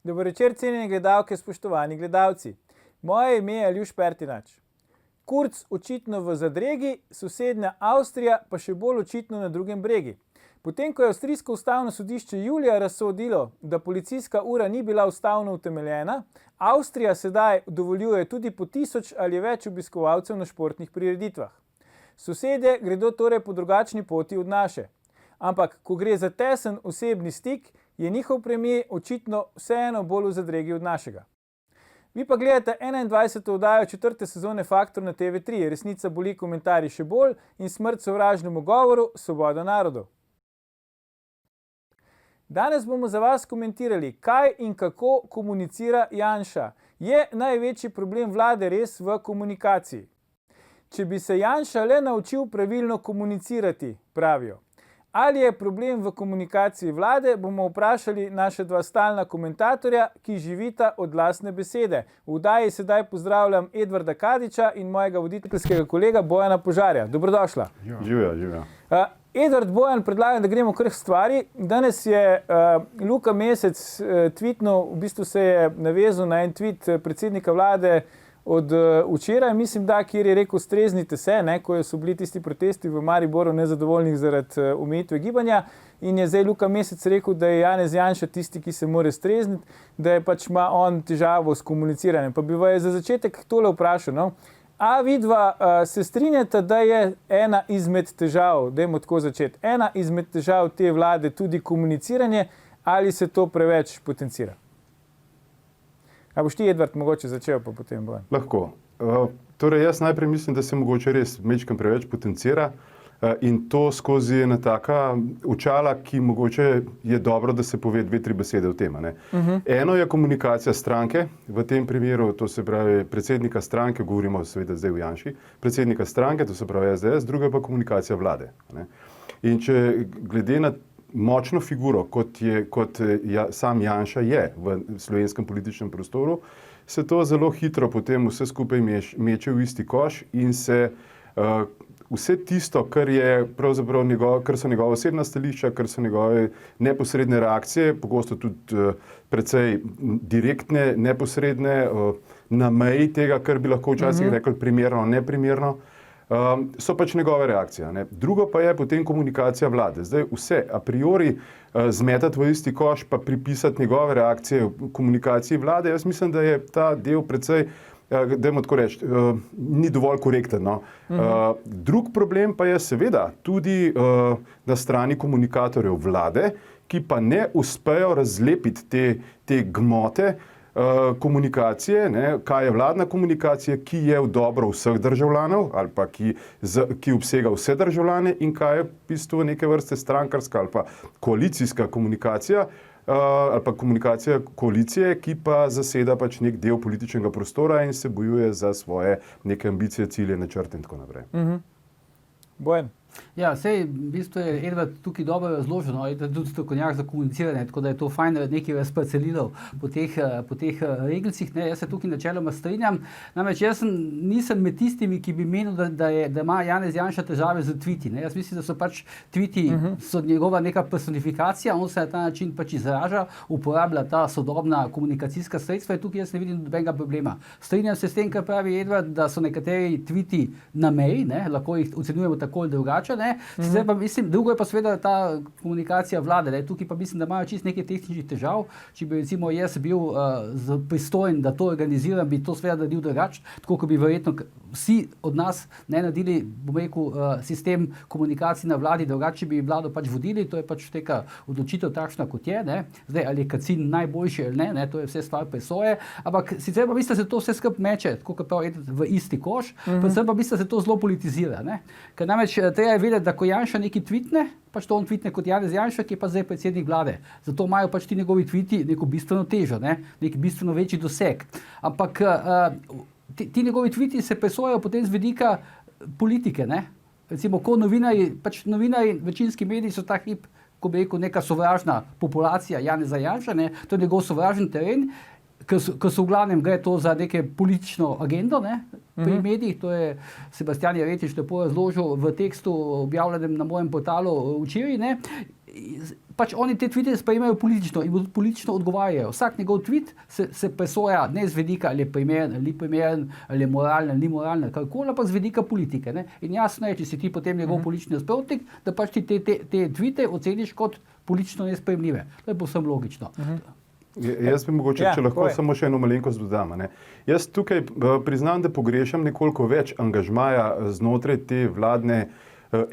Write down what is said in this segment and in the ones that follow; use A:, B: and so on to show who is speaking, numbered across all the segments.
A: Dober večer, cenjeni gledalke, spoštovani gledalci. Moje ime je Aljuš Pertinač. Kurz očitno v zadregi, sosednja Avstrija pa še bolj očitno na drugem bregi. Potem, ko je avstrijsko ustavno sodišče julija razsodilo, da policijska ura ni bila ustavno utemeljena, Avstrija sedaj dovoljuje tudi po 1000 ali več obiskovalcev na športnih prireditvah. Sosedje gredo torej po drugačni poti od naše. Ampak, ko gre za tesen osebni stik, je njihov premier očitno vseeno bolj v zadregi od našega. Vi pa gledate 21. oddajo 4. sezone Faktor na TV3, Resnica boli, komentarji še bolj in Smrt sovražnemu govoru, Svoboda narodov. Danes bomo za vas komentirali, kaj in kako komunicira Janša. Je največji problem vlade res v komunikaciji? Če bi se Janša le naučil pravilno komunicirati, pravijo. Ali je problem v komunikaciji vlade, bomo vprašali naša dva stalna komentatorja, ki živita od lastne besede. V oddaji sedaj pozdravljam Edvarda Kadiča in mojega voditeljskega kolega Bojana Požarja. Dobrodošla.
B: Živja.
A: Edvard, Bojan, predlagam, da gremo kar k stvari. Danes je Luka Mesec tweetnil, v bistvu se je navezal na en tweet predsednika vlade od včeraj, mislim, da, kjer je rekel, streznite se, ko so bili tisti protesti v Mariboru nezadovoljnih zaradi omejitve gibanja, in je zdaj Luka Mesec rekel, da je Janez Janša tisti, ki se more strezniti, da je pač ima on težavo s komuniciranjem. Pa bi vas za začetek tole vprašal, no? A vidva se strinjata, da je ena izmed težav, dajmo tako začeti, ena izmed težav te vlade tudi komuniciranje, ali se to preveč potencira? A boš ti, Edvard, mogoče začel, pa potem Bojan?
B: Lahko. Torej, jaz najprej mislim, da se mogoče res majčkeno preveč potencira in to skozi ena taka očala, ki mogoče je dobro, da se pove 2-3 besede o tem. Eno je komunikacija stranke, v tem primeru, to se pravi predsednika stranke, govorimo seveda zdaj v Janši, predsednika stranke, to se pravi SDS, druga pa komunikacija vlade. In če glede na močno figuro, kot sam Janša je v slovenskem političnem prostoru, se to zelo hitro potem vse skupaj meče v isti koš in se vse tisto, kar je pravzaprav kar so njegova osebna stališča, kar so njegove neposredne reakcije, pogosto tudi precej direktne, neposredne, na meji tega, kar bi lahko včasih rekli primerno, neprimerno, so pač njegove reakcije. Drugo pa je potem komunikacija vlade. Zdaj vse a priori zmetati v isti koš pa pripisati njegove reakcije v komunikaciji vlade, jaz mislim, da je ta del precej, dajmo tako reči, ni dovolj korekten. Drug problem pa je seveda tudi na strani komunikatorjev vlade, ki pa ne uspejo razlepiti te gmote komunikacije, kaj je vladna komunikacija, ki je v dobro vseh državljanov ali pa ki obsega vse državljane in kaj je v bistvu neke vrste strankarska ali pa koalicijska komunikacija ali pa komunikacija koalicije, ki pa zaseda pač nek del političnega prostora in se bojuje za svoje neke ambicije, cilje, načrte in tako naprej.
A: Bojan?
C: Ja, sej v bistvu je Edvard tukaj dobro razloženo, da je tudi strokovnjak za komuniciranje, tako da je to fajn nekaj razparcelilo po teh regelcih. Jaz se tukaj načeloma strinjam. Namreč jaz nisem med tistimi, ki bi menil, da ima Janez Janša težave z tviti. Jaz mislim, da so pač tviti so njegova neka personifikacija, on se na ta način pač izraža, uporablja ta sodobna komunikacijska sredstva in tukaj jaz ne vidim nobenega problema. Strinjam se s tem, kar pravi Edvard, da so nekateri tviti na meji, lahko jih ocenjujemo tako ali drugače. Pa mislim, drugo je pa seveda ta komunikacija vlade. Tukaj pa mislim, da imajo čisto nekaj tehničnih težav. Če bi recimo jaz bil pristojen, da to organiziram, bi to seveda naredil drugače, tako kot bi verjetno vsi od nas naredili, bom rekel, sistem komunikacije na vladi, drugače bi vlado pač vodili, to je pač neka odločitev takšna, kot je. Zdaj, ali je Kacin najboljši ali ne, to je vse stvar presoje, ampak sicer pa mislim, da se to vse skup meče, tako kot prav v isti koš, predvsem pa mislim, da se to zelo politizira. Ker namreč treba je vedeti, da ko Janša neki tweetne, pač to on tweetne kot Janez Janša, ki je pa zdaj predsednik vlade. Zato imajo pač ti njegovi tweeti neko bistveno težo, neki bistveno večji doseg. Ampak ti njegovi tweeti se presojajo potem z vidika politike. Recimo, ko novinarji, večinski mediji so ta hip, ko bi rekel, neka sovražna populacija Janeza Janša, to je njegov sovražen teren, ker so v glavnem gre to za neke politično agendo, pri medijih, to je Sebastian Jeretič lepo razložil v tekstu objavljenem na mojem portalu včeraj, pač oni te tvite sprejemajo politično in politično odgovarjajo. Vsak njegov tweet se presoja ne z vidika, ali je primeren, ali je moralen, ali ni moralen, karkoli, ampak z vidika politike. Ne? In jasno je, če si ti potem njegov politični nasprotnik, da pač ti te tvite oceniš kot politično nesprejemljive. To je povsem logično.
B: Jaz bi mogoče, če lahko samo še eno malenkost dodam. Jaz tukaj priznam, da pogrešam nekoliko več angažmaja znotraj te vladne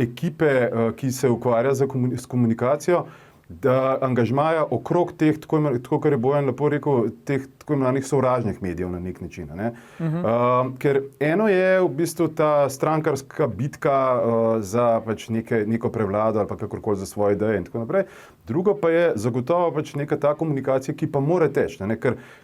B: ekipe, ki se ukvarja s komunikacijo, da angažmaja okrog teh, tako kar je Bojan lepo rekel, teh tako imenovanih sovražnih medijev na nek način. Ker eno je v bistvu ta strankarska bitka za pač neko prevlado ali pa kakorkoli za svoje ideje in tako naprej. Drugo pa je zagotovo pač neka ta komunikacija, ki pa mora teči,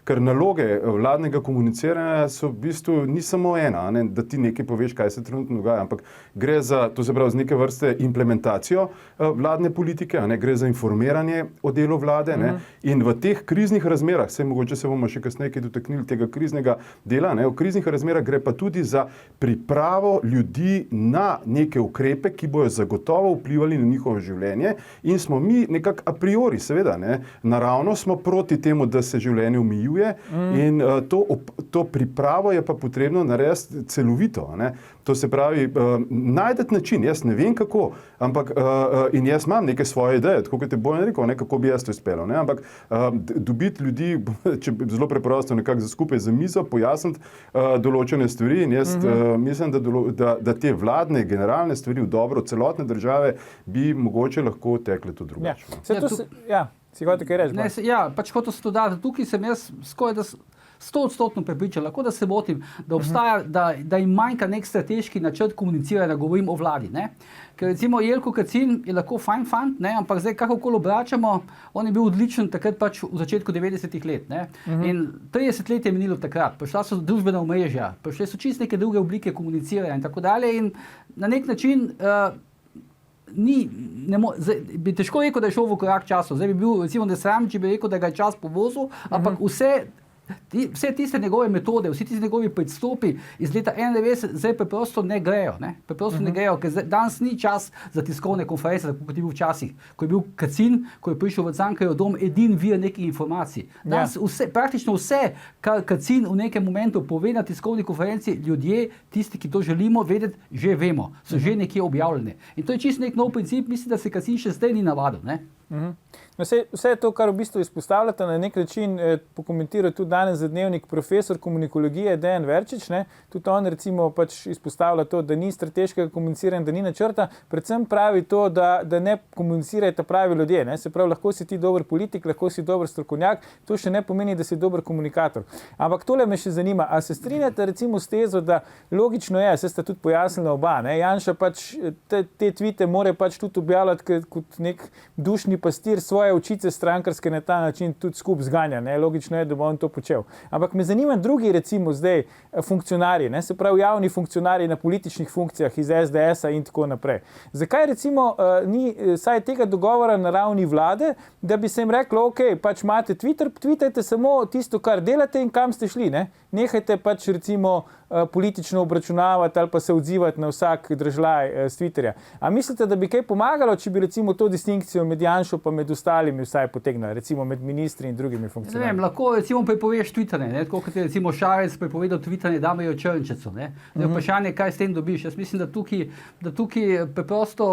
B: ker naloge vladnega komuniciranja so v bistvu ni samo ena, da ti nekaj poveš, kaj se trenutno dogaja, ampak gre za, to se pravi, z neke vrste implementacijo vladne politike, gre za informiranje o delu vlade in v teh kriznih razmerah, mogoče se bomo še kasneje dotaknili tega kriznega dela, v kriznih razmerah gre pa tudi za pripravo ljudi na neke ukrepe, ki bojo zagotovo vplivali na njihovo življenje in smo mi nekako a priori, seveda, naravno smo proti temu, da se življenje omejuje in to pripravo je pa potrebno narediti celovito. To se pravi, najdeti način, jaz ne vem kako, ampak in jaz imam neke svoje ideje, tako kot je Bojan rekel, kako bi jaz to izpeljal, ampak dobiti ljudi, če zelo preprosto nekako za skupaj za mizo, pojasniti določene stvari in jaz mislim, da te vladne, generalne stvari v dobro celotne države bi mogoče lahko tekle tudi drugače.
A: Si hotel kaj reči?
C: Pač hotel se to dati, tukaj sem jaz skoraj da 100% prepričan, lahko da se motim, da obstaja, da jim manjka nek strateški načrt komuniciranja, govorim o vladi. Ker recimo Jelko Kacin je lahko fajn fant, ampak zdaj kakorkoli obračamo, on je bil odličen takrat pač v začetku 90-ih let. In 30 let je minilo takrat, prišla so družbena omrežja, prišle so čisto neke druge oblike komuniciranja in tako dalje in na nek način bi težko rekel, da je šel v korak času. Zdaj bi bil recimo nesramen, če bi rekel, da ga je čas povozil, ampak vse tiste njegove metode, vsi tiste njegovi predstopi iz leta 91 zdaj preprosto ne grejo. Preprosto ne grejo, ker danes ni čas za tiskovne konference, tako kot je bil včasih. Ko je bil Kacin, ko je prišel v Cankarjev dom, edin vir nekih informacij. Danes praktično vse, kar Kacin v nekem momentu pove na tiskovni konferenci, ljudje, tisti, ki to želimo vedeti, že vemo, so že nekje objavljene. In to je čisto nek nov princip, mislim, da se Kacin še zdaj ni navadil.
A: Vse to, kar v bistvu izpostavljate, na nek način pokomentira tudi danes za Dnevnik profesor komunikologije Dejan Verčič. Tudi on recimo pač izpostavlja to, da ni strateškega komuniciranja, da ni načrta, predvsem pravi to, da ne komunicirajo pravi ljudje. Se pravi, lahko si ti dober politik, lahko si dober strokovnjak, to še ne pomeni, da si dober komunikator. Ampak tole me še zanima, a se strinjate recimo s tezo, da logično je, se sta tudi pojasnila oba, Janša pač te tvite more pač tudi objavljati kot nek dušni pastir svoje učice strankarske na ta način tudi skupaj zganja. Logično je, da bo on to počel. Ampak me zanima drugi recimo zdaj funkcionarji, se pravi javni funkcionarji na političnih funkcijah iz SDS-a in tako naprej. Zakaj recimo ni saj tega dogovora na ravni vlade, da bi se jim reklo, ok, pač imate Twitter, tweetajte samo tisto, kar delate in kam ste šli, Nehajte pač recimo politično obračunavati ali pa se odzivati na vsak držlaj s Twitterja. A mislite, da bi kaj pomagalo, če bi recimo to distinkcijo med Janšo pa med ostalimi vsaj potegnili, recimo med ministri in drugimi funkcionarji?
C: Ne vem, lahko recimo prepoveš twitanje, tako kot je recimo Šarec prepovedal twitanje Damirju Črnčecu. Vprašanje, kaj s tem dobiš. Jaz mislim, da tukaj preprosto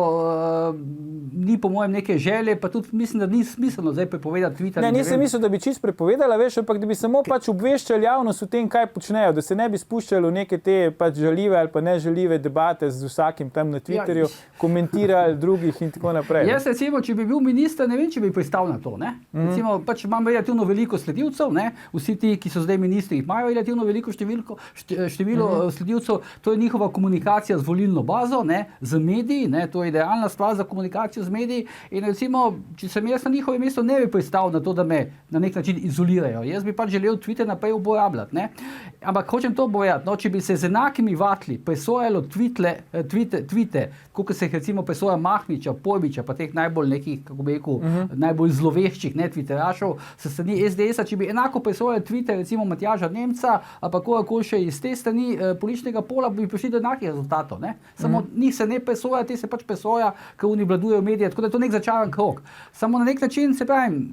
C: ni po mojem neke želje, pa tudi mislim, da ni smiselno zdaj prepovedati twitanje.
A: Nisem mislil, da bi čisto prepovedala, ampak da bi samo pač obveščali javnost o tem, kaj počnejo, da se ne bi spuščali v neke te pač žaljive ali pa nežaljive debate z vsakim tam na Twitterju, komentirali drugih in tako naprej.
C: Jaz recimo, če bi bil minister, ne vem, če bi pristal na to. Recimo, pač imam relativno veliko sledilcev, vsi ti, ki so zdaj ministri, imajo relativno veliko število sledilcev, to je njihova komunikacija z volilno bazo, z mediji, to je idealna stvar za komunikacijo z mediji in recimo, če sem jaz na njihovem mestu, ne bi pristal na to, da me na nek način izolirajo. Jaz bi pač želel Twitter naprej uporabljati. Ampak hočem to bojati, če bi se z enakimi vatli presojalo tvite, kot se jih recimo presoja Mahniča, Pojbiča, pa teh najbolj nekih, kako bi rekel, najbolj zloveščih, ne, Twitterašov, se strani SDS-a, če bi enako presojali Twitter, recimo Matjaža Nemca, ali pa kogarkoli še iz te strani političnega pola, bi prišli do enakih rezultatov, ne. Samo njih se ne presoja, te se pač presoja, ker oni obvladujejo medije, tako da je to nek začaran krog. Samo na nek način, se pravim,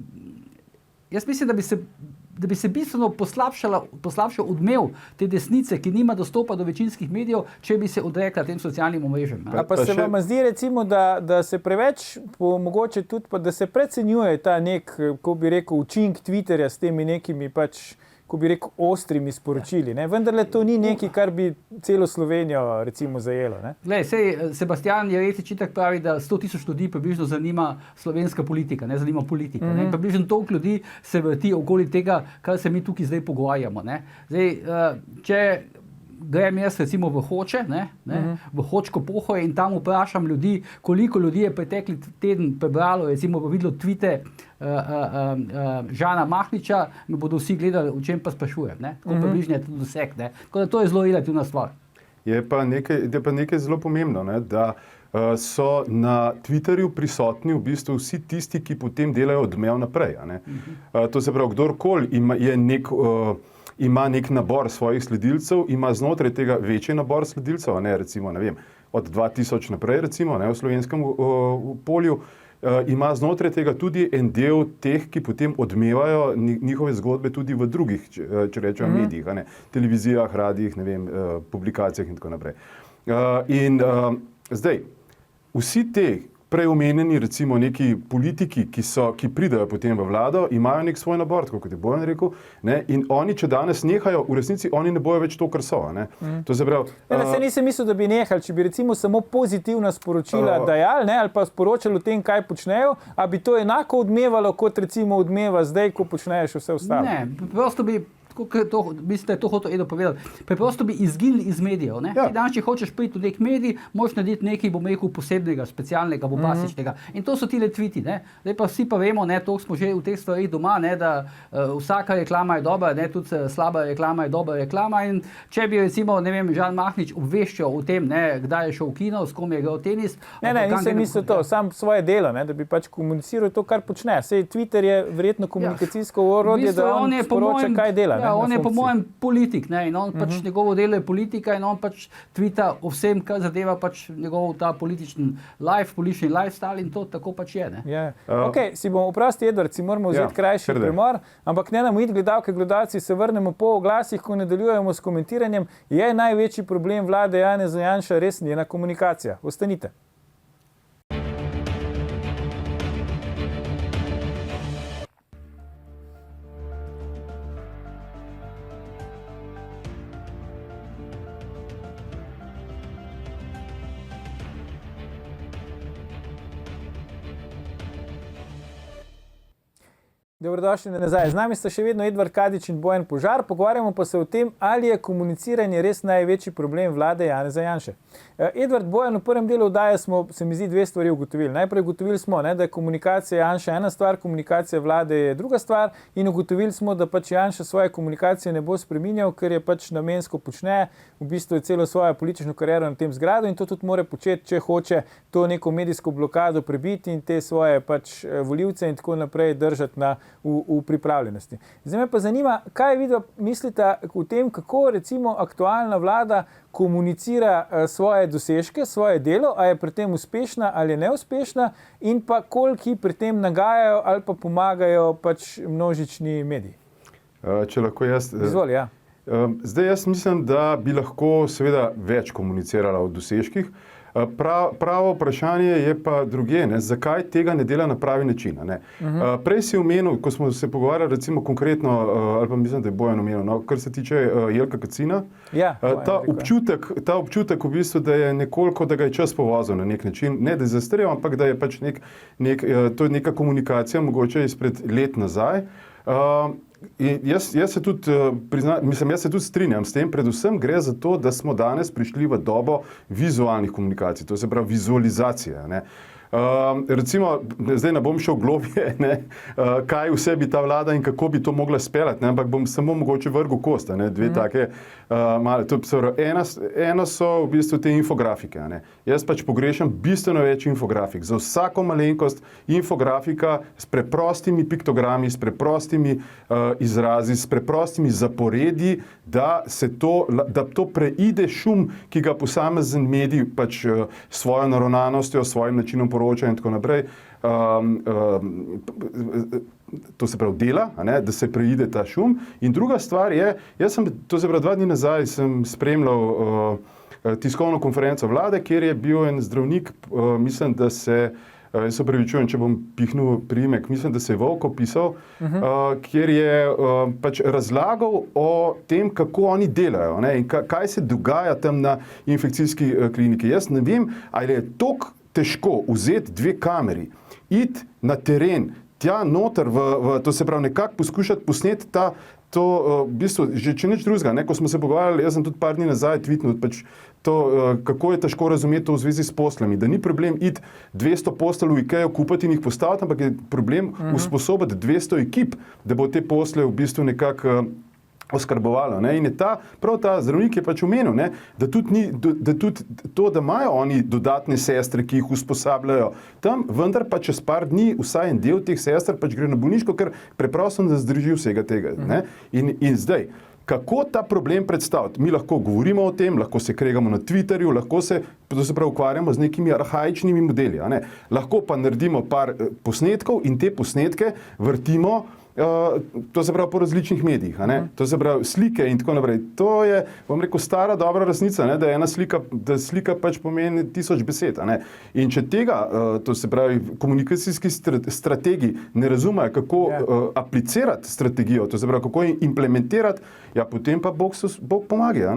C: jaz mislim, da bi se bistveno poslabšal odmev te desnice, ki nima dostopa do večinskih medijev, če bi se odrekla tem socialnim omrežjem.
A: Pa se vam zdi, recimo, da se preveč, mogoče tudi, pa, da se precenjuje ta nek, ko bi rekel, učink Twitterja s temi nekimi pač, ko bi rekel, ostrimi sporočili. Ne? Vendarle to ni nekaj, kar bi celo Slovenijo recimo zajelo. Ne?
C: Glej, sej Sebastian Jeretič itak pravi, da 100.000 ljudi približno zanima slovenska politika, ne zanima politika. Ne? Približno toliko ljudi se vrti okoli tega, kar se mi tukaj zdaj pogovarjamo. Ne? Zdaj, če grem jaz recimo v Hoče, v Hočko Pohorje in tam vprašam ljudi, koliko ljudi je pretekli teden prebralo, recimo videlo tvite Žana Mahniča, me bodo vsi gledali, o čem pa sprašujem. Tako približno je to doseg. Tako da to je zelo relativna stvar.
B: Je pa nekaj zelo pomembno, ne, da so na Twitterju prisotni v bistvu vsi tisti, ki potem delajo odmev naprej. To se pravi, kdorkoli ima nek nabor svojih sledilcev, ima znotraj tega večji nabor sledilcev, recimo, ne vem, od 2000 naprej, recimo, v slovenskem polju, ima znotraj tega tudi en del teh, ki potem odmevajo njihove zgodbe tudi v drugih, če rečem, medijih, televizijah, radijih, ne vem, publikacijah in tako naprej. Zdaj, vsi te prej omenjeni, recimo neki politiki, ki pridajo potem v vlado, imajo nek svoj nabor, tako kot je Bojan rekel, in oni, če danes nehajo, v resnici oni ne bojo več to, kar so. To se pravi...
A: Se nisem mislil, da bi nehali, če bi recimo samo pozitivna sporočila dajali, ali pa sporočali o tem, kaj počnejo, a bi to enako odmevalo, kot recimo odmeva zdaj, ko počneš vse ostalo.
C: Ne, prosto bi... Mislim, da je to hotel Edo povedati. Preprosto bi izginili iz medijev. Ti danes, če hočeš priti v nek medij, moraš narediti nekaj, bom rekel, posebnega, specialnega, bombastičnega. In to so tile tviti. Zdaj pa vsi pa vemo, to smo že v teh stvarih doma, da vsaka reklama je dobra, tudi slaba reklama je dobra reklama. In če bi recimo, ne vem, Žan Mahnič obveščal o tem, kdaj je šel v kino, s kom je igral tenis.
A: Nisem mislil to, sam svoje delo, da bi pač komuniciral to, kar počne. Sej Twitter je verjetno komunikacijsko orodje, da on sporoča, kaj dela.
C: Ja, on je po mojem politik, in on pač njegovo delo je politika in on pač tvita o vsem, kar zadeva pač njegov ta politični lifestyle in to tako pač je.
A: Ok, si bomo oprosti, Edvard, si moramo vzeti krajši premor, ampak ne nam iti gledalke, gledalci, se vrnemo po oglasih, ko nadaljujemo s komentiranjem. Je največji problem vlade Janeza Janše res njena komunikacija? Ostanite. Dobrodošli nazaj. Z nami sta še vedno Edvard Kadič in Bojan Požar. Pogovarjamo pa se o tem, ali je komuniciranje res največji problem vlade Janeza Janše. Edvard, Bojan, v prvem delu oddaje smo, se mi zdi, dve stvari ugotovili. Najprej ugotovili smo, da je komunikacija Janše ena stvar, komunikacija vlade je druga stvar in ugotovili smo, da pač Janša svoje komunikacije ne bo spreminjal, ker je pač namensko počne, v bistvu je celo svojo politično kariero na tem zgradu in to tudi mora početi, če hoče to neko medijsko blokado prebiti in te svoje pač volivce in tako naprej držati v pripravljenosti. Zdaj me pa zanima, kaj vi mislite o tem, kako recimo aktualna vlada komunicira svoje dosežke, svoje delo, a je pri tem uspešna ali je neuspešna in pa koliko pri tem nagajajo ali pa pomagajo pač množični mediji.
B: Če lahko jaz...
A: Izvoli, ja.
B: Zdaj jaz mislim, da bi lahko seveda več komunicirala o dosežkih. Pravo vprašanje je pa druge, zakaj tega ne dela na pravi način. Prej si omenil, ko smo se pogovarjali recimo konkretno, ali pa mislim, da je Bojan omenil, kar se tiče Jelka Kacina, ta občutek v bistvu, da je nekoliko, da ga je čas povozil na nek način, ne da je zastarel, ampak da je pač to je neka komunikacija, mogoče izpred let nazaj. Jaz se tudi strinjam s tem, predvsem gre za to, da smo danes prišli v dobo vizualnih komunikacij, to se pravi vizualizacije. Recimo, zdaj ne bom šel globje, kaj vse bi ta vlada in kako bi to mogla speljati, ampak bom samo mogoče vrgel kost, dve take male. Eno so v bistvu te infografike. Jaz pač pogrešam bistveno več infografik. Za vsako malenkost infografika s preprostimi piktogrami, s preprostimi izrazi, s preprostimi zaporedji, da to preide šum, ki ga posamezen medij pač svojo naravnanostjo, svojim načinom poročanja in tako naprej, to se pravi dela, da se preide ta šum. In druga stvar je, jaz sem, to se pravi 2 dni nazaj, sem spremljal tiskovno konferenco vlade, kjer je bil en zdravnik, mislim, da se, jaz se opravičujem, če bom pihnil priimek, mislim, da se je Volko pisal, kjer je pač razlagal o tem, kako oni delajo, in kaj se dogaja tam na infekcijski kliniki. Jaz ne vem, ali je toliko težko vzeti 2 kameri, iti na teren, tja noter, to se pravi nekako poskušati posneti to, v bistvu, že če nič drugega, ko smo se pogovarjali, jaz sem tudi par dni nazaj tweetnil, pač to, kako je težko razumeti to v zvezi s poslami, da ni problem iti 200 postelj v IKEA kupiti in jih postaviti, ampak je problem usposobiti 200 ekip, da bo te posle v bistvu nekako oskrbovalo. In je prav ta zdravnik je pač omenil, da tudi to, da imajo oni dodatne sestre, ki jih usposabljajo tam, vendar pa čez par dni vsaj en del teh sester pač gre na bolniško, ker preprosto ne zdrži vsega tega. In zdaj, kako ta problem predstaviti? Mi lahko govorimo o tem, lahko se kregamo na Twitterju, lahko se ukvarjamo z nekimi arhaičnimi modeli. Lahko pa naredimo par posnetkov in te posnetke vrtimo to se pravi po različnih medijih, to se pravi slike in tako naprej. To je, bom rekel, stara dobra resnica, da ena slika, da slika pač pomeni 1000 besed. In če tega, to se pravi komunikacijski strategi ne razumejo, kako aplicirati strategijo, to se pravi kako implementirati, ja potem pa Bog pomaga,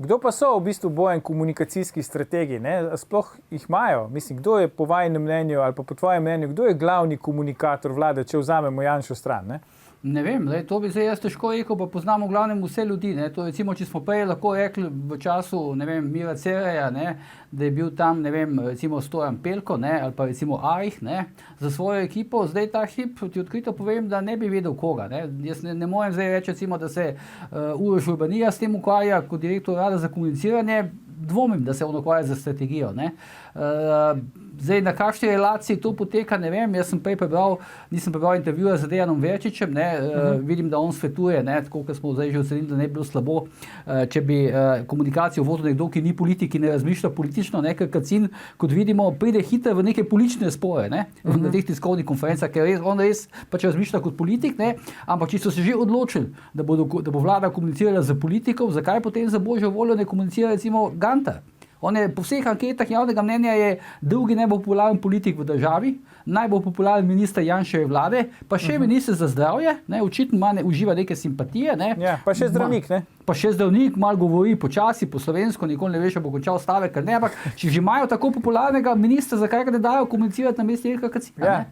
A: Kdo pa so v bistvu Bojan komunikacijski strategi? Sploh jih imajo? Mislim, kdo je po vašem mnenju ali pa po tvojem mnenju, kdo je glavni komunikator vlade, če vzamemo Janšo stran?
C: Ne vem, to bi zdaj jaz težko rekel, pa poznamo v glavnem vse ljudi. To recimo, če smo prej lahko rekli v času, Mira Cereja, da je bil tam, recimo Stojan Pelko, ali pa recimo Arih, za svojo ekipo, zdaj ta hip, ti odkrito povem, da ne bi vedel koga. Jaz ne morem zdaj reči, recimo, da se Uroš Urbanija s tem ukvarja kot direktor Urada za komuniciranje, dvomim, da se on ukvarja za strategijo. Zdaj, na kakšni relaciji to poteka, ne vem. Jaz sem prej nisem prebral intervjuja z Dejanom Verčičem, vidim, da on svetuje, tako kot smo zdaj že ocenili, da ne bi bilo slabo, če bi komunikacijo vodil nekdo, ki ni politik in ne razmišlja politično, ker Kacin, kot vidimo, pride hitro v neke politične spore, na teh tiskovnih konferencah, ker on res pač razmišlja kot politik, ampak če so se že odločili, da bo vlada komunicirala z politikom, zakaj potem za božjo voljo ne komunicira recimo Gantar? On je po vseh anketah javnega mnenja je drugi najbolj popularen politik v državi, najbolj popularen minister Janševe vlade, pa še minister za zdravje, očitno uživa neke simpatije.
A: Pa še zdravnik,
C: Pa še zdravnik, malo govori počasi, po slovensko, nikoli ne veš, bo končal stavek, ali ne, ampak če že imajo tako popularnega ministra, zakaj ga ne dajo komunicirati na mestu Ilka Kacina?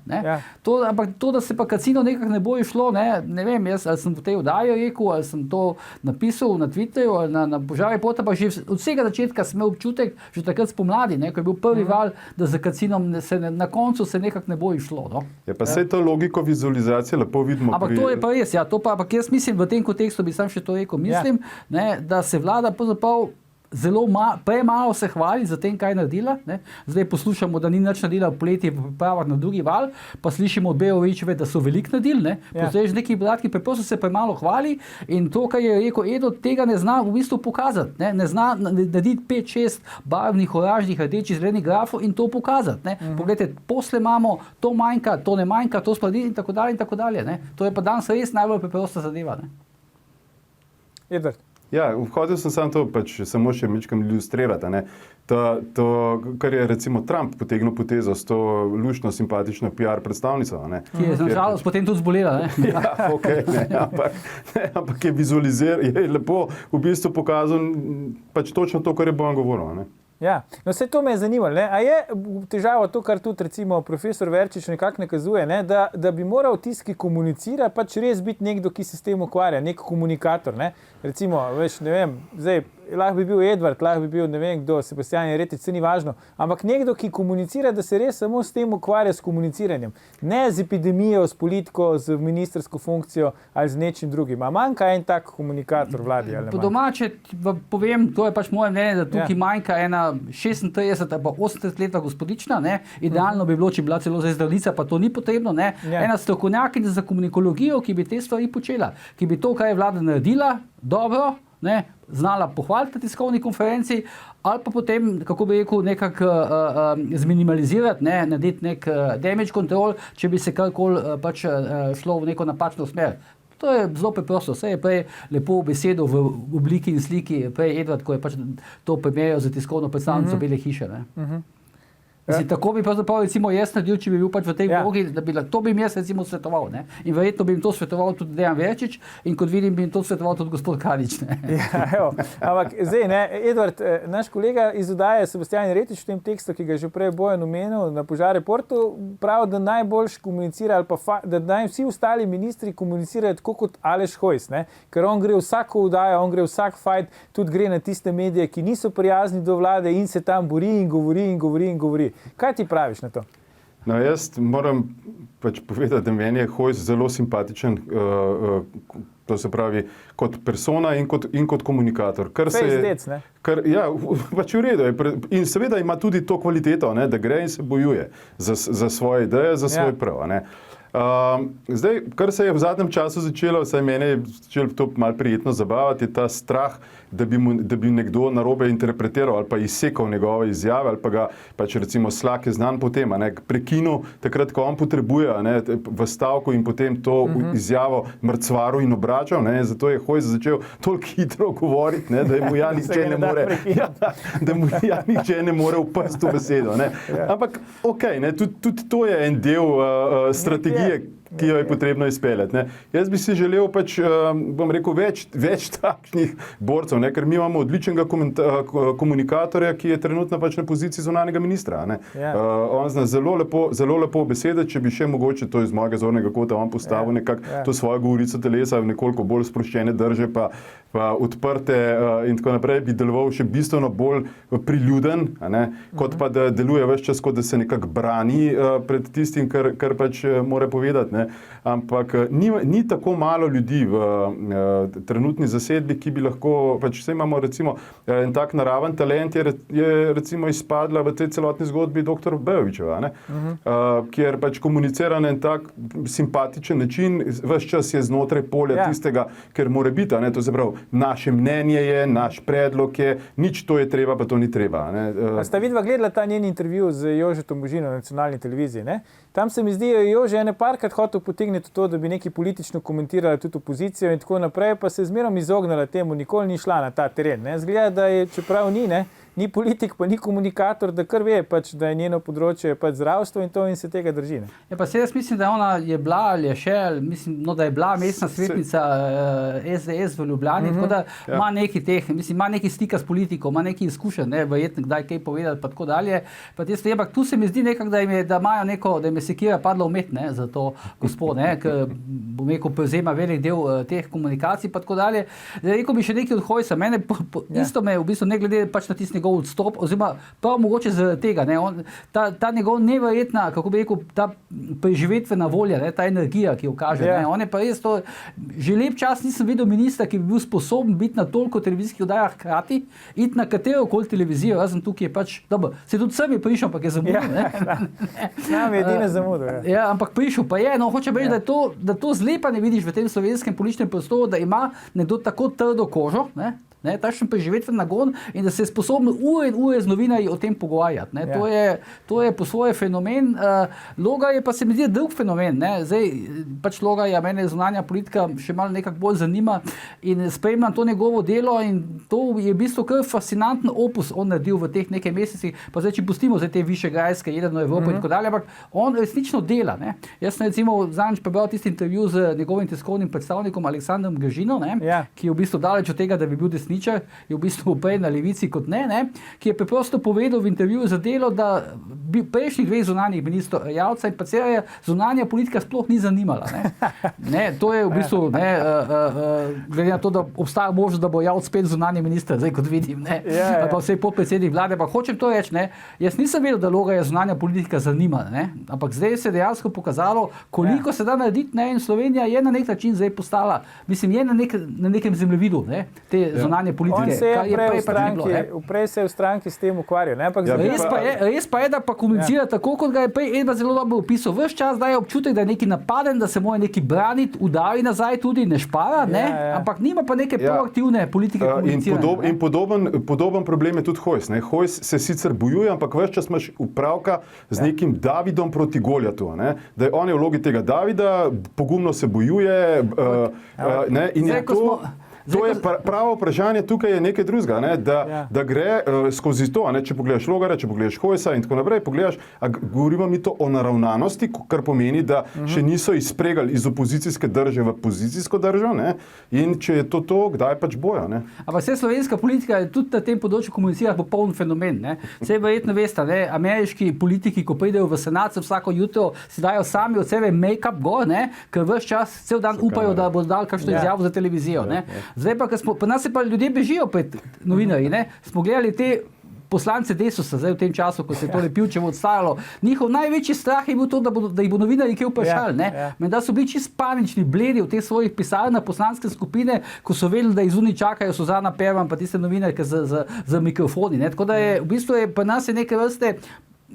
C: Ampak to, da se pa Kacino nekako ne bo išlo, ne vem, jaz ali sem v tej oddaji rekel, ali sem to napisal na Twitterju, ali na Požari Pota, pa že od vsega začetka sem imel občutek, že takrat spomladi, ko je bil prvi val, da za Kacinom na koncu se nekako ne bo išlo.
B: Ja, pa saj to logiko vizualizacije lepo vidimo.
C: Ampak to je pa res, ampak jaz mislim, v tem kontekstu bi sam še to rekel, mislim, da se vlada pravzaprav zelo premalo se hvali za tem, kaj je naredila. Zdaj poslušamo, da ni nič naredila v poleti v pripravah na drugi val, pa slišimo od Beovičeve, da so veliko naredili. Potem neki podatki preprosto se premalo hvali in to, kar je rekel Edo, tega ne zna v bistvu pokazati. Ne zna narediti 5-6 barvnih, oranžnih, rdečih, zelenih grafov in to pokazati. Poglejte, posle imamo, to manjka, to ne manjka, to spladi in tako dalje in tako dalje. To je pa danes res najbolj preprosta zadeva.
A: Edvard.
B: Ja, hotel sem samo še mičkam ilustrirati. To, kar je recimo Trump potegnil potezo s to luštno, simpatično PR predstavnico.
C: Ki je nažalost potem tudi zbolela.
B: Ja, okay, ampak je vizualiziral, je lepo v bistvu pokazal pač točno to, kar je Bojan govoril.
A: Ja, no vse to me je zanimalo. A je težava to, kar tudi recimo profesor Verčič nekako nakazuje, da bi moral tisti, ki komunicira, pač res biti nekdo, ki se s tem ukvarja, nek komunikator. Recimo, veš, ne vem, zdaj lahko bi bil Edvard, lahko bi bil ne vem kdo, Sebastian Jeretič, se ni važno, ampak nekdo, ki komunicira, da se res samo s tem ukvarja s komuniciranjem, ne z epidemijo, s politiko, z ministrsko funkcijo ali z nečim drugim. A manjka en tak komunikator vladi?
C: Po domače povem, to je pač moje mnenje, da tukaj manjka ena 36 ali pa 80 leta gospodična, ne? Idealno bi bilo, če bi bila celo zdaj zdravnica, pa to ni potrebno, ne? Ena strokovnjakinja za komunikologijo, ki bi te stvari počela, ki bi to, kar je vlada naredila, dobro, ne, znala pohvaliti na tiskovni konferenci, ali pa potem, kako bi rekel, nekako zminimalizirati, ne, narediti nek damage control, če bi se karkoli pač šlo v neko napačno smer. To je zelo preprosto. Vse je prej lepo besedo v obliki in sliki, prej Edvard, ko je pač to primerjal za tiskovno predstavnico Bele hiše. Ne. Mislim, tako bi pravzaprav recimo jaz naredil, če bi bil pač v tej vlogi, da bi to bi jim jaz recimo svetoval. Ne? In verjetno bi jim to svetoval tudi Dejan Verčič in kot vidim bi jim to svetoval tudi gospod Karič.
A: Ampak zdaj, ne, Edvard, naš kolega iz oddaje Sebastian Jeretič v tem tekstu, ki ga je že prej Bojan omenil na Požar Reportu, pravi, da najboljš komunicira ali pa da naj vsi ostali ministri komunicirajo tako kot Aleš Hojs, ne? Ker on gre vsako oddajo, on gre vsak fajt, tudi gre na tiste medije, ki niso prijazni do vlade in se tam bori in govori in govori in govori. Kaj ti praviš na to?
B: No, jaz moram pač povedati, da meni je Hojs zelo simpatičen, to se pravi kot persona in kot komunikator. Ja, pač v redu je. In seveda ima tudi to kvaliteto, ne, da gre in se bojuje za svoje ideje, za svoj prav. Ne. Zdaj, kar se je v zadnjem času začelo, vsaj mene je začelo to malo prijetno zabavati, je ta strah, da bi nekdo narobe interpretiral ali pa izsekal njegove izjave ali pa ga pač recimo Slak je znan potem, prekinil takrat, ko on potrebuje, ne, v stavku in potem to izjavo mrcvaru in obračal, ne, zato je Hojs začel toliko hitro govoriti, ne, da mu ja nihče ne more vpasti v besedo. Ne. Ampak okej, ne, tudi to je en del strategije, ki jo je potrebno izpeljati. Ne. Jaz bi si želel pač, bom rekel, več takšnih borcev, ne, ker mi imamo odličnega komunikatorja, ki je trenutno pač na poziciji zunanjega ministra. Ne. On zna zelo lepo besede, če bi še mogoče to iz mojega zornega kota on postavil nekako to svojo govorico telesa v nekoliko bolj sproščene drže, pa odprte in tako naprej, bi deloval še bistveno bolj priljuden, kot pa da deluje ves čas, kot da se nekako brani pred tistim, kar pač mora povedati. Ne. Ampak ni tako malo ljudi v trenutni zasedbi, ki bi lahko, pač vse imamo recimo en tak naraven talent, je recimo izpadla v tej celotni zgodbi dr. Bejovićeva, kjer pač komunicira na en tak simpatičen način, ves čas je znotraj polja tistega, ker mora biti, to se pravi, naše mnenje je, naš predlog je, nič to je treba, pa to ni treba.
A: Sta vidva gledala ta njen intervju z Jožetom Možino na nacionalni televiziji, ne? Tam se mi zdi, da je Jože ene parkrat hotel potegniti to, da bi nekaj politično komentirala tudi opozicijo in tako naprej, pa se zmerom izognala temu, nikoli ni šla na ta teren. Ne? Zgleda, da je, čeprav ni politik, pa ni komunikator, da kar ve, pač, da je njeno področje pač zdravstvo in to in se tega drži. Ne?
C: Ja, pa se jaz mislim, da ona je bila ali je še, mislim, da je bila mestna svetnica SDS v Ljubljani, tako da ima nekaj teh, mislim, ima nekaj stika s politiko, ima nekaj izkušenj, ne, verjetno kdaj kaj povedati, pa tako dalje. Pa ampak tu se mi zdi nekako, da imajo neko, da jim je sekira padla umet, ne, za to gospod, ne, ker bom rekel, prevzema velik del teh komunikacij, pa tako dalje. Rekel bi še nekaj od Hojsa, mene isto me v bistvu ne glede pač na tisti njegov odstop, oziroma prav mogoče zaradi tega, ne, ta njegov neverjetna, kako bi rekel, ta preživetvena volja, ne, ta energija, ki jo kaže, ne, on je pa res to, že lep čas nisem videl ministra, ki bi bil sposoben biti na toliko televizijskih oddajah hkrati, iti na katerokoli televizijo, razen tukaj je pač, dobro, se tudi sem je prišel, ampak je zamudil,
A: Nam je edine zamudil.
C: Ja, ampak prišel pa je, no, hoče reči, da to zlepa ne vidiš v tem slovenskem političnem prostoru, da ima nekdo tako trdo kožo, ne, takšen preživetven nagon in da se je sposoben ure in ure z novinarji o tem pogovarjati. Ne. To je po svoje fenomen. Logar je pa se mi zdi drug fenomen. Ne. Zdaj, pač Logar je mene zunanja politika še malo nekako bolj zanima in spremljam to njegovo delo in to je v bistvu kar fascinanten opus on naredil v teh nekaj mesecih, pa zdaj, če pustimo zdaj te višegrajske, jedrno Evropo in tako dalje, ampak on resnično dela. Ne. Jaz sem recimo zadnjič prebral tisti intervju z njegovim tiskovnim predstavnikom Aleksandrom Gržino, ne, ki je v bistvu daleč od tega, da bi bil desničar, je v bistvu prej na levici kot ne, ki je preprosto povedal v intervjuju za Delo, da bi prejšnjih 2 zunanjih ministrov, Erjavca in pa Cerarja, zunanja politika sploh ni zanimala. To je v bistvu, glede na to, da obstaja možnost, da bo Erjavc spet zunanji minister, zdaj kot vidim, pa vse podpredsednik vlade, pa hočem to reči, jaz nisem vedel, da Logarja zunanja politika zanima, ampak zdaj se je dejansko pokazalo, koliko se da narediti, in Slovenija je na nek način zdaj postala, mislim, je na nekem zemljevidu, te zunanje politike.
A: On se je prej se v stranki s tem ukvarjal.
C: Res pa je, da pa komunicira tako, kot ga je prej Edvard zelo dobro opisal. Ves čas daje občutek, da je neki napaden, da se mora neki braniti, udari nazaj tudi, ne špara, ampak nima pa neke proaktivne politike komuniciranja.
B: In podoben problem je tudi Hojs. Hojs se sicer bojuje, ampak ves čas imaš upravka z nekim Davidom proti Goljatu. Da je on je v vlogi tega Davida, pogumno se bojuje in je to... To je pravo vprašanje, tukaj je nekaj drugega, da gre skozi to, če pogledaš Logarja, če pogledaš Hojsa in tako naprej, govorimo mi to o naravnanosti, kar pomeni, da še niso izpregali iz opozicijske drže v pozicijsko držo, in če je to, kdaj pač bojo.
C: Ampak vse slovenska politika je tudi na tem področju komunicira popoln fenomen. Vse verjetno veste, ameriški politiki, ko pridejo v senat, vsako jutro si dajo sami od sebe make-up gor, ker ves čas, cel dan upajo, da bodo dali kakšno izjavo za televizijo. Zdaj pa, pa nas pa ljudje bežijo pred novinarji, smo gledali te poslance Desusa, zdaj v tem času, ko se je tole Pivčevo odstajalo, njihov največji strah je bil to, da jih bo novinarji kaj vprašali. Menda so bili čisto panični, bledi v teh svojih pisarnah poslanske skupine, ko so vedeli, da izuni čakajo Suzana Pervan pa tiste novinarke z mikrofoni. Tako da je v bistvu pri nas je neke vrste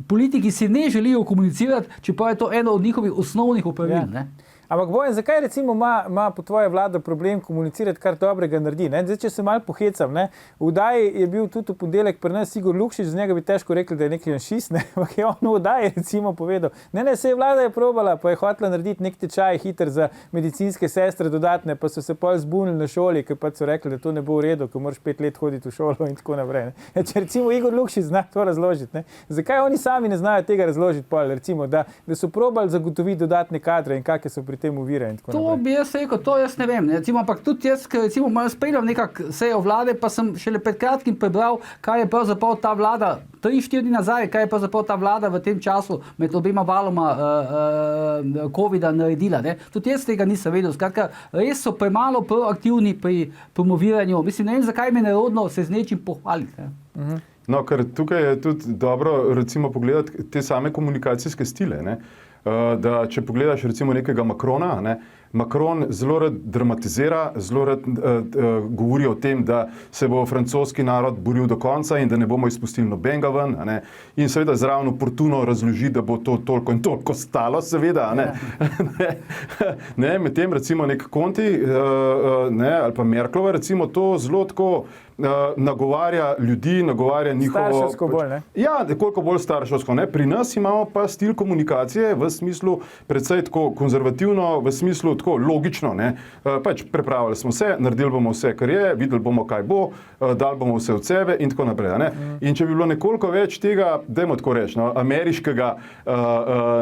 C: politiki si ne želijo komunicirati, čeprav je to eno od njihovih osnovnih opravil.
A: Ampak Bojan, zakaj recimo ima po tvoje vlada problem komunicirati, kar dobrega naredi? Zdaj, če se malo pohecam, v vdaji je bil tudi v ponedeljek pri nas Igor Lukšič, z njega bi težko rekli, da je neki janšist, ampak je on v vdaji recimo povedal, se je vlada je probala, pa je hotela narediti nek tečaj hiter za medicinske sestre dodatne, pa so se pol zbunili na šoli, ker pa so rekli, da to ne bo v redu, ker moraš 5 let hoditi v šolo in tako naprej. Če recimo Igor Lukšič zna to razložiti, zakaj oni sami ne znajo tega razložiti pol, recimo, da so probali zagotoviti dodatne kadre in kakšne so pri tem uvire in tako naprej.
C: To bi jaz rekel, to jaz ne vem. Ampak tudi jaz, recimo, malo spremljam nekako sejo vlade, pa sem šele pred kratkim prebral, kaj je pravzaprav ta vlada, 3-4 dni nazaj, kaj je pravzaprav ta vlada v tem času med obema valoma COVID-a naredila. Tudi jaz tega nisem vedel. Skratka, res so premalo proaktivni pri promoviranju. Mislim, ne vem, zakaj mi je nerodno se z nečim pohvaliti.
B: No, ker tukaj je tudi dobro, recimo, pogledati te same komunikacijske stile. Da če pogledaš recimo nekega Macrona, Macron zelo rad dramatizira, zelo rad govori o tem, da se bo francoski narod boril do konca in da ne bomo izpustili nobenega ven. In seveda zraven oportuno razloži, da bo to toliko in toliko stalo, seveda. Medtem recimo nek Conti ali pa Merklova recimo to zelo tako nagovarja ljudi, nagovarja njihovo...
A: Starševsko bolj, ne?
B: Ja, nekoliko bolj starševsko. Pri nas imamo pa stil komunikacije v smislu predvsej tako konzervativno, v smislu tako logično. Pač prepravili smo se, naredili bomo vse, kar je, videli bomo, kaj bo, dali bomo vse od sebe in tako naprej. In če bi bilo nekoliko več tega, dajmo tako reči, ameriškega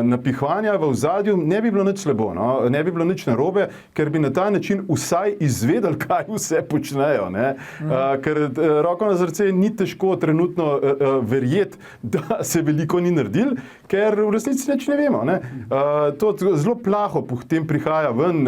B: napihvanja v ozadju, ne bi bilo nič slabo, ne bi bilo nič narobe, ker bi na ta način vsaj izvedeli, kaj vse počnejo. Ker roko na srce ni težko trenutno verjeti, da se veliko ni naredil, ker v resnici nič ne vemo. To zelo plaho potem prihaja ven,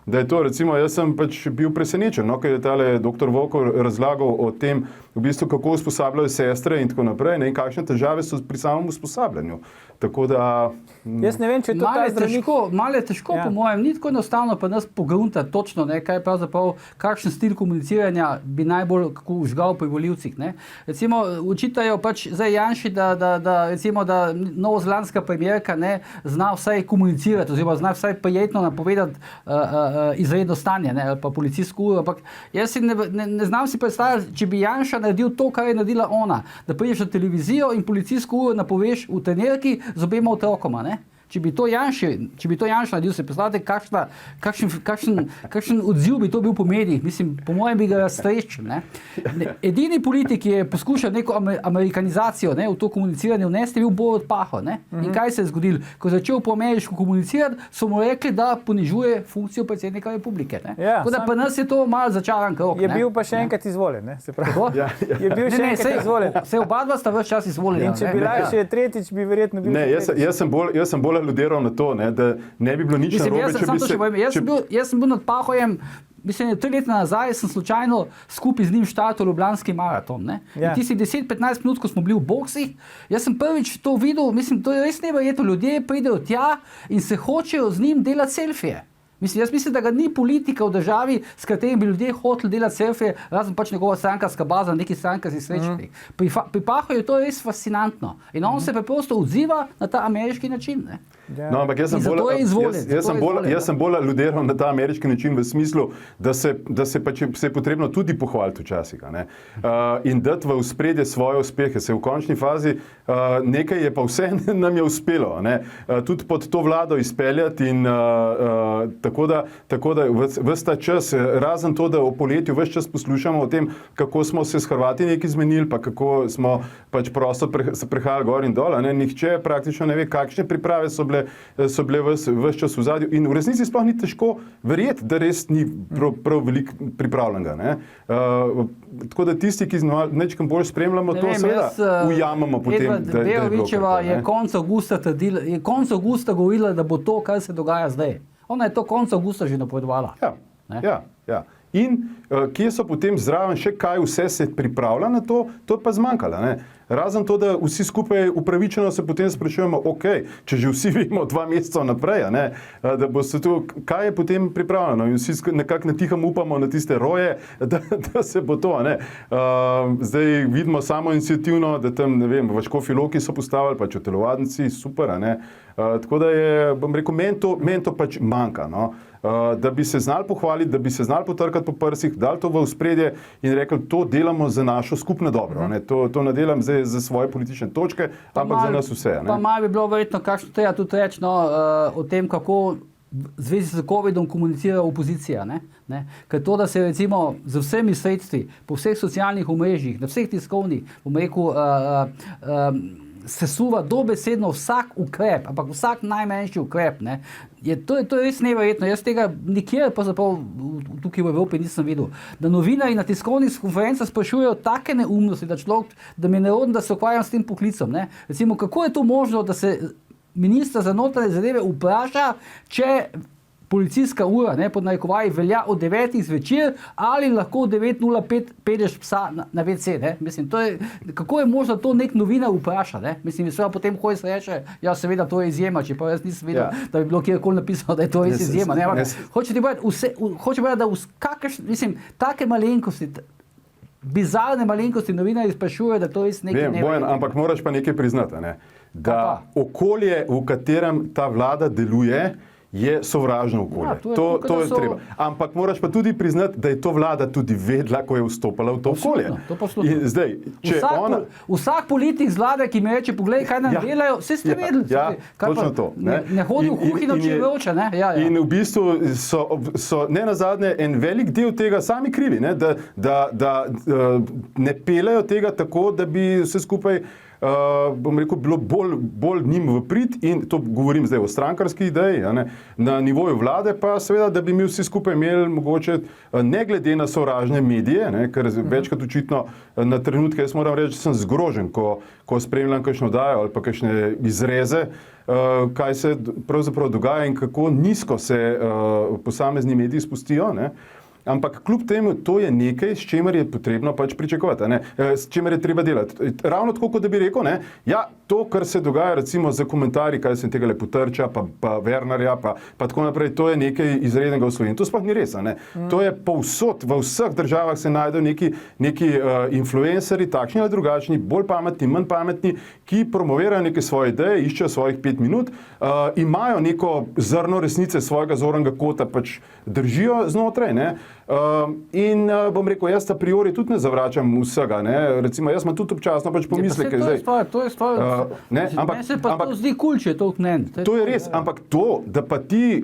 B: da je to, recimo, jaz sem pač bil presenečen, ker je tale dr. Volkov razlagal o tem, v bistvu, kako usposabljajo sestre in tako naprej, in kakšne težave so pri samem usposabljanju. Tako da...
A: Jaz ne vem, če je to ta zdravnik...
C: Malo je težko, po mojem, ni tako enostavno pa nas pogruntati točno, kaj pravzaprav, kakšen stil komuniciranja bi najbolj užgal pri volivcih. Recimo, učitajo pač zdaj Janši, da novozelandska premierka zna vsaj komunicirati, oziroma zna vsaj prijetno napovedati izredno stanje, ali pa policijsko uro, ampak jaz si ne znam si predstavljati, če bi Janša naredil to, kar je naredila ona, da prideš na televizijo in policijsko uro napoveš v trenerki z obema otrokoma, če bi to Janša naredil, se predstavljate, kakšen odziv bi to bil po medijih. Mislim, po mojem bi ga raztreščil. Edini politik, ki je poskušal neko amerikanizacijo v to komuniciranje vnesti, je bil Borut Pahor. In kaj se je zgodilo? Ko je začel po ameriško komunicirati, so mu rekli, da ponižuje funkcijo predsednika republike. Tako da pa nas je to malo začaran krog.
A: Je bil pa še enkrat izvoljen, se pravi. Je bil še enkrat izvoljen.
C: Se oba dva sta ves čas izvoljena.
A: In če bi še tretjič, bi verjetno bil.
B: Ne, jaz sem bolj aludiral na to, da ne bi bilo nič narobe, če bi se...
C: Jaz sem bil nad Pahorjem, mislim, 3 leta nazaj sem slučajno skupaj z njim štartal Ljubljanski maraton. In tistih 10-15 minut, ko smo bili v boksih, jaz sem prvič to videl, mislim, to je res neverjetno. Ljudje pridejo tja in se hočejo z njim delati selfije. Jaz mislim, da ga ni politika v državi, s katerim bi ljudje hoteli delati selfije, razen pač njegova strankarska baza, neki strankarski srečni. Pri Pahorju je to res fascinantno. In on se preprosto odziva na ta ameriški način.
B: No, ampak jaz sem bolj aludiral na ta ameriški način v smislu, da se je potrebno tudi pohvaliti včasih. In dati v ospredje svoje uspehe. Se v končni fazi nekaj je pa vse nam je uspelo. Tudi pod to vlado izpeljati in tako da ves ta čas, razen to, da v poletju ves čas poslušamo o tem, kako smo se s Hrvati nekaj zmenili, pa kako smo pač prosto se prehajali gor in dol. Nihče praktično ne ve, kakšne priprave so bile ves čas v zadju. In v resnici sploh ni težko verjeti, da res ni prav veliko pripravljenega. Tako da tisti, ki nečkam bolj spremljamo, to seveda ujamemo potem, da je bilo
C: Beovićeva je konec avgusta govorila, da bo to, kar se dogaja zdaj. Ona je to konec avgusta že napovedovala.
B: Ja. In kje so potem zraven še kaj vse se pripravlja na to, to je pa zmanjkalo. Razen to, da vsi skupaj upravičeno se potem sprašujemo, če že vsi vemo 2 meseca naprej, da bo se to, kaj je potem pripravljeno in vsi nekako natiham upamo na tiste roje, da se bo to. Zdaj vidimo samo iniciativno, da tam, ne vem, v Škofji Loki so postavili, pač v telovadnici, super. Tako da je, bom rekel, meni to pač manjka. Da bi se znali pohvaliti, da bi se znali potrkati po prsih, dali to v ospredje in rekli, to delamo za našo skupno dobro. To ne delam zdaj za svoje politične točke, ampak za nas vse.
C: Pa malo bi bilo verjetno, kakšno treba tudi reči o tem, kako v zvezi z COVID-om komunicira opozicija. Ker to, da se recimo z vsemi sredstvi, po vseh socialnih omrežjih, na vseh tiskovnih, bom rekel, sesuva dobesedno vsak ukrep, ampak vsak najmanjši ukrep. To je res neverjetno. Jaz tega nikjer tukaj v Evropi nisem videl. Da novinarji na tiskovnih konferencah sprašujejo take neumnosti, da mi je nerodno, da se ukvarjam s tem poklicom. Recimo, kako je to možno, da se minister za notranje zadeve vpraša, če policijska ura, pod narekovaji, velja od 9 zvečer ali lahko od 9:05 pelješ psa na WC. Mislim, kako je možno to nek novinar vpraša? Mislim, seveda potem Hojs reče, ja, seveda to je izjema, čeprav jaz nisem videl, da bi bilo kjerkoli napisano, da je to res izjema. Hoče povedati, da take malenkosti, bizarne malenkosti novinarji sprašujejo, da to res nekaj ne ve.
B: Ampak moraš pa nekaj priznati, da okolje, v katerem ta vlada deluje, je sovražno okolje. To je treba. Ampak moraš pa tudi priznati, da je to vlada tudi vedela, ko je vstopala v to okolje. Zdaj,
C: vsak politik z vlade, ki mi reče, poglej, kaj nam delajo, vse ste vedeli.
B: Točno to.
C: Ne hodi v kuhinjo, če je vroče.
B: In v bistvu so nenazadnje en velik del tega sami krivi, da ne pelejo tega tako, da bi vse skupaj bom rekel, bilo bolj njim v prid, in to govorim zdaj o strankarski ideji, na nivoju vlade pa seveda, da bi mi vsi skupaj imeli mogoče, ne glede na sovražne medije, ker večkrat očitno na trenutke, jaz moram reči, sem zgrožen, ko spremljam kakšno oddajo ali pa kakšne izreze, kaj se pravzaprav dogaja in kako nizko se posamezni mediji spustijo. Ampak kljub temu, to je nekaj, s čimer je potrebno pač pričakovati, s čimer je treba delati. Ravno tako, kot da bi rekel, to, kar se dogaja recimo za komentarji, kaj se tega Lepotrča, pa Wernarja, pa tako naprej, to je nekaj izrednega v Sloveniji. To sploh ni res. To je povsod, v vseh državah se najdejo neki influencerji, takšni ali drugačni, bolj pametni, manj pametni, ki promovirajo neke svoje ideje, iščejo svojih 5 minut, imajo neko zrno resnice svojega zornega kota, pač držijo znotraj, Bom rekel, jaz a priori tudi ne zavračam vsega. Ne? Recimo, jaz imam tudi občasno pač pomisleke.
C: To je stvar. Meni se pa to zdi kul, če je to mnen.
B: To je res, ampak to, da pa ti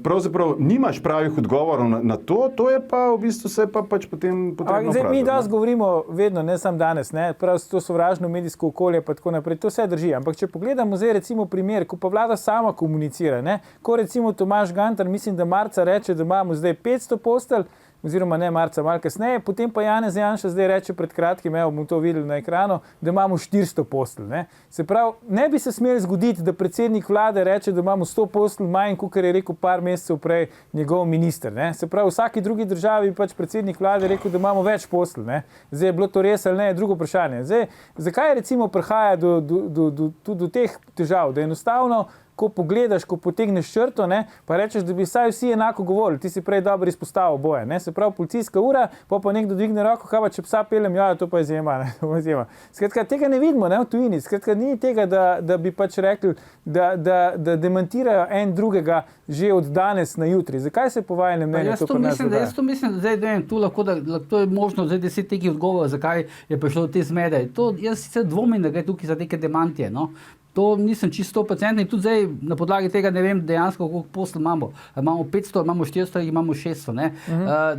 B: pravzaprav nimaš pravih odgovorov na to, to je pa v bistvu se pa pač potem potrebno vprašati.
A: Mi danes govorimo vedno, ne samo danes, ne? Prav to sovražno medijsko okolje pa tako naprej, to vse drži. Ampak če pogledamo zdaj recimo primer, ko pa vlada sama komunicira, ne? Ko recimo Tomaž Gantar, mislim, da marca reče, da imamo zdaj 500 postelj, oziroma ne marca, malo kasneje, potem pa Janez Janša zdaj reče pred kratkim, evo, bomo to videli na ekranu, da imamo 400 postelj. Ne? Se pravi, ne bi se smeli zgoditi, da predsednik vlade reče, da imamo 100 postelj manj, kot je rekel par mesecev prej njegov minister. Ne? Se pravi, v vsaki drugi državi bi pač predsednik vlade rekel, da imamo več postelj. Ne? Zdaj je bilo to res ali ne, je drugo vprašanje. Zdaj, zakaj recimo prihaja do teh težav, da enostavno ko pogledaš, ko potegneš črto, ne, pa rečeš, da bi vsaj vsi enako govorili. Ti si prej dobro izpostavil oboje. Ne. Se pravi, policijska ura, pa nekdo dvigne roko, kaj pa če psa peljem, ja, to pa je izjema. Skratka, tega ne vidimo, ne, v tujini. Skratka, ni tega, da bi pač rekli, da demantirajo en drugega že od danes na jutri. Zakaj se po vajenem mnenju to pri nas dogaja?
C: Jaz to mislim, da zdaj vem, tu lahko, to je možno zdaj 10 tekih odgovorov, zakaj je prišlo do te zmede. Jaz sicer dvomim, da gre tukaj za neke demantije, no. To nisem čisto 100% in tudi zdaj na podlagi tega ne vem dejansko, koliko postelj imamo. Imamo 500, imamo 400, imamo 600. Ne?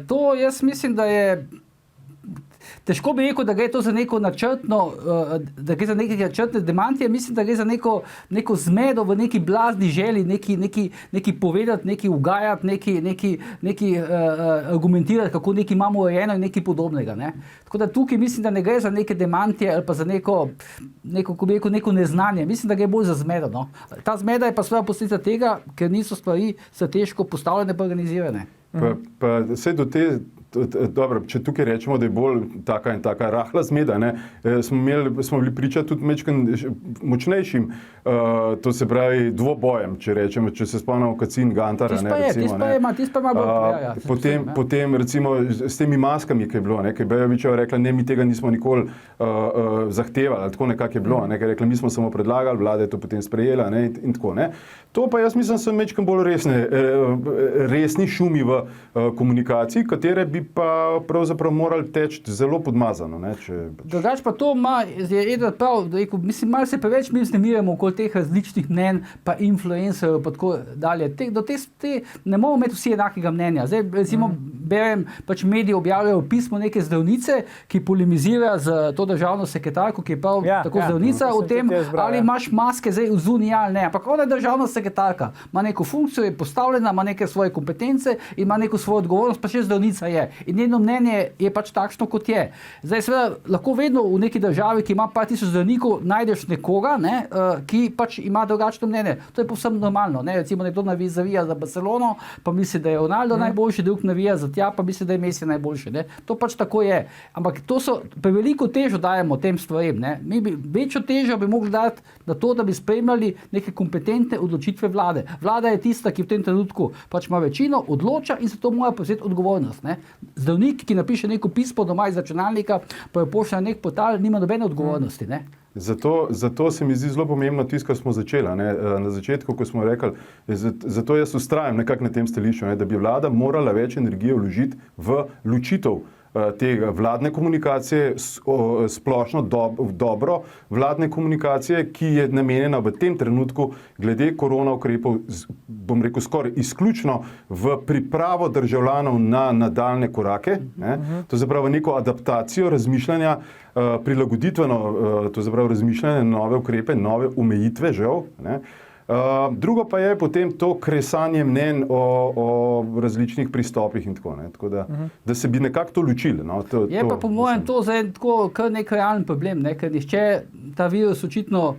C: To jaz mislim, da je težko bi rekel, da gre to za neko načrtno, da gre za neke načrtne demantije, mislim, da gre za neko zmedo v neki blazni želji, neki povedati, neki ugajati, neki argumentirati, kako neki imamo urejeno in nekaj podobnega. Ne? Tako da tukaj mislim, da ne gre za neke demantije ali pa za neko neznanje. Mislim, da gre bolj za zmedo. No? Ta zmeda je pa svoja posledica tega, ker niso stvari strateško postavljene pa organizirane.
B: Pa vse do te Dobro, če tukaj rečemo, da je bolj taka in taka rahla zmeda, smo bili priča tudi močnejšim, to se pravi dvobojem, če se spomnimo Kacin, Gantara. Potem recimo s temi maskami, ki je bilo, ki je Bejovićeva rekla, ne, mi tega nismo nikoli zahtevali, tako nekako je bilo, ki je rekla, mi smo samo predlagali, vlada je to potem sprejela in tako. To pa jaz mislim, so mečkam bolj resni šumi v komunikaciji, katere bi pa pravzaprav morali teči zelo podmazano.
C: Drugač pa to je Edvard prav, mislim, malo se preveč mi vznemirjamo okoli teh različnih mnenj, pa influencerjev, pa tako dalje. Ne moramo imeti vsi enakega mnenja. Zdaj, recimo, berem, pač mediji objavljajo pismo neke zdravnice, ki polemizira z to državno sekretarko, ki je prav tako zdravnica, o tem, ali imaš maske zdaj v zuniji ali ne. Ampak ona je državna sekretarka, ima neko funkcijo, je postavljena, ima neke svoje kompetence in ima neko svojo odgovornost, pa še zdravnica je. In njeno mnenje je pač takšno, kot je. Zdaj, seveda, lahko vedno v neki državi, ki ima par tisoč zdravnikov, najdeš nekoga, ki pač ima drugačno mnenje. To je povsem normalno. Recimo, nekdo zavija za Barcelono, pa misli, da je Ronaldo najboljši, drug navija za tja, pa misli, da je Messi najboljši. To pač tako je. Ampak to so preveliko težo dajemo tem stvarem. Mi bi večjo težo bi mogli dati na to, da bi spremljali neke kompetentne odločitve vlade. Vlada je tista, ki v tem trenutku pač ima večino, odloča in zato mora prevzeti odgovornost. Zdravnik, ki napiše neko pismo doma iz računalnika, pa jo pošlje na nek portal, nima nobene odgovornosti.
B: Zato se mi zdi zelo pomembno tisto, kar smo začeli. Na začetku, ko smo rekli, zato jaz vztrajam nekako na tem stališču, da bi vlada morala več energije vložiti v ločitev tega vladne komunikacije, splošno dobro vladne komunikacije, ki je namenjena v tem trenutku glede korona ukrepov, bom rekel, skoraj izključno v pripravo državljanov na nadaljne korake, to se pravi neko adaptacijo razmišljanja, prilagoditveno, to se pravi razmišljanje na nove ukrepe, nove omejitve, žal. Drugo pa je potem to kresanje mnenj o različnih pristopih in tako. Tako da se bi nekako to ločili.
C: Je pa po mojem to zdaj kar nek realen problem, ker nihče ta virus očitno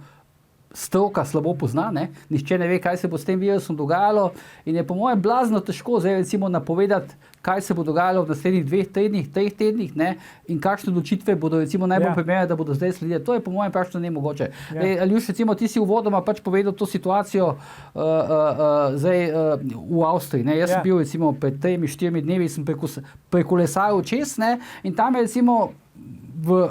C: stroka slabo pozna, nihče ne ve, kaj se bo s tem virusom dogajalo in je po mojem blazno težko zdaj recimo napovedati, kaj se bo dogajalo v naslednjih 2 tednih, 3 tednih in kakšne odločitve bodo recimo najbolj primerne, da bodo zdaj sledile. To je po mojem praktično nemogoče. Aljuš, recimo ti si uvodoma pač povedal to situacijo zdaj v Avstriji. Jaz sem bil recimo pred 3-4 dnevi, sem prekolesaril čez in tam je recimo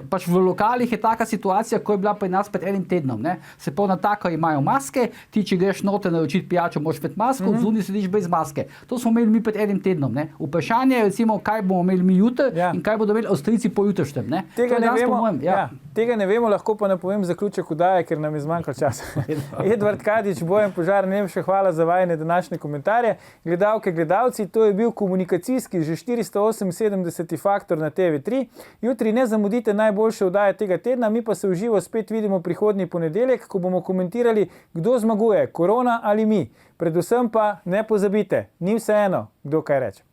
C: pač v lokalih je taka situacija, kot je bila pri nas pred enim tednom. Ne? Se pravi, na tako imajo maske, ti, če greš noter naročiti pijačo, moraš imeti masko, zunaj sediš brez maske. To smo imeli mi pred enim tednom. Ne? Vprašanje je, recimo, kaj bomo imeli mi jutri in kaj bodo imeli Avstrijci po jutrišnjem.
A: Tega ne vemo, lahko pa napovem zaključek vdaje, ker nam je zmanjkalo časa. Edvard Kadič, Bojan Požar, najlepša hvala za vajine današnje komentarje. Gledalke, gledalci, to je bil komunikacijski, že 478. Faktor na TV3. Jutri ne zamudite najboljše vdaje tega tedna, mi pa se v živo spet vidimo prihodnji ponedeljek, ko bomo komentirali, kdo zmaguje, korona ali mi. Predvsem pa ne pozabite, ni vseeno, kdo kaj reče.